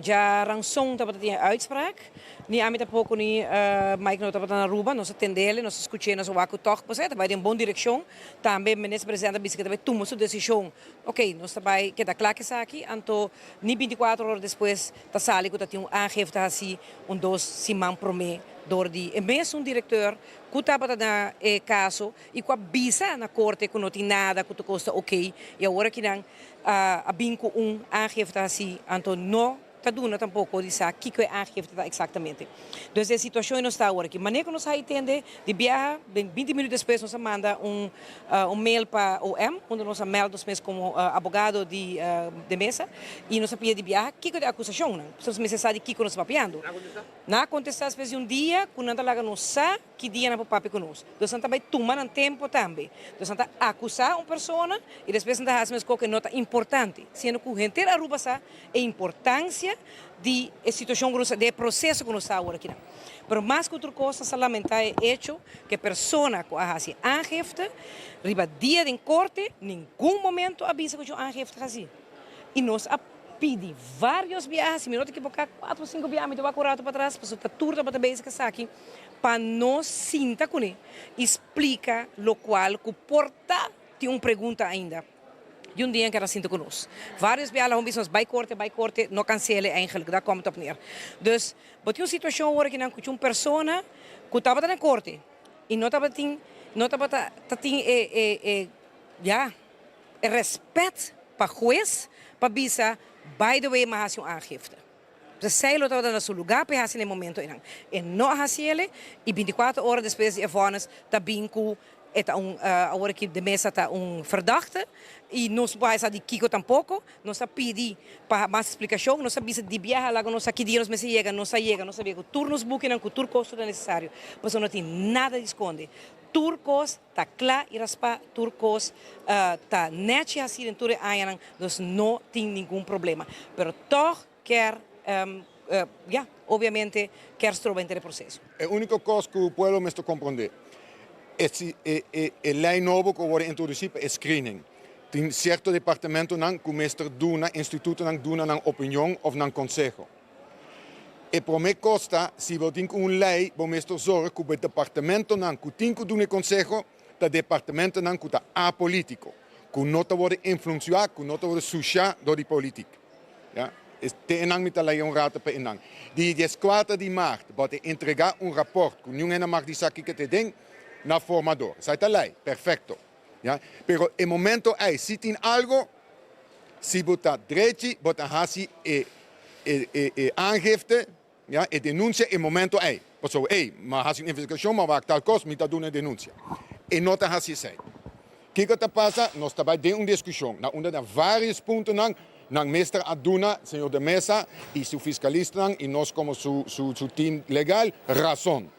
já ranção tá para uitspraak. Ni ami tá pouco ni Mike não tá para na Aruba, nós atendele, nós escutamos o waco toque, você tá vai em boa direção. Também ministro presidente bicicleta vai tomar sua decisão. Ok, nós tá vai que tá claro que isso aqui, então ni 24 horas depois tá sali que tá tem aangifte assim, dos simão promê door die mesmo diretor que estava na caso e com a bisa na corte que não tinha nada que custa ok e agora que não a binco aangifte assim então não está dando tampouco de saber o que é aangifte exatamente. Então a situação não está agora aqui. Maneira que nós entende de viajar 20 minutos depois nós manda mail para o OM onde nós meldamos mesmo como advogado de mesa e nós pede de viajar o que é a acusação não. Nós me sabe o que nós está piando. Na contestar depois um dia quando anda lá não sabe que dia na papai conosco. Então anda vai tomar um tempo também. Então anda acusar uma pessoa e depois anda faz mesmo que nota importante. Sendo que o gente Aruba sabe a importância de situação de processo que nós está agora aqui. Mas mais que outra coisa, se lamentar é hecho que a pessoa que faz aangifte, riba dia de corte, nenhum momento avisa que o aangifte assim. E nós pedi vários viagens, se me não equivocar, 4 ou 5 viagens, eu vou correr para trás, para a turma para bem que está aqui, para nós sinta com ele, explica o qual que porta tem uma pergunta ainda. De dia que era sinto conosco. Vários viagens, vamos dizer, vai corte, não cancele eigenlijk, daar komt het op neer. Dus, wat een situatie hoor ik dan met een persoon, que estava na corte, e não estava respeito para o juiz, para bisa, by the way, mas een aangifte. Ze zei dat we naar zijn lugar para fazer no momento e não fazer e 24 horas depois de avançar, tá binco agora que de mesa está verdachte e nós vamos de Kiko tampouco, nós pedir para mais explicação, nós sabemos de viajar lá, nós aqui dias nós chega, nós sabemos que turnos booking, que turcos é necessário, mas não tem nada de esconder. Turcos está claro e raspa, turcos está net assim em tudo aí, nós não tem nenhum problema. Pero toch quer obviamente quer se trovar no processo. A única coisa que o povo me está compreender é lei nova que vai introduzir para screening. Tem certo departamento que começa a dar instituto não dá na opinião ou na conselho. E para mim costa se você tem uma lei para mestre zorgen que o departamento não que tem que dar conselho, o departamento não que está apolítico, que não pode influenciar, que não pode sujar do de política. Ja? Tem não me tá lá rato para não. Dia 14 de março pode entregar rapport que ninguém mag dizer que te tem na formador. Sai tá lá, perfeito. Ja? Pero em momento aí, se tem algo, se botar direito, botar assim aangifte, ja, e denúncia em momento aí. Passou, mas assim investigação, mas vai tal coisa, me tá dando denúncia. E não tá assim sai. O que está passa? Nós também temos uma discussão, na onde há vários pontos na mestre Aduna, senhor de mesa, e seu fiscalista, e nós como seu time legal, razão.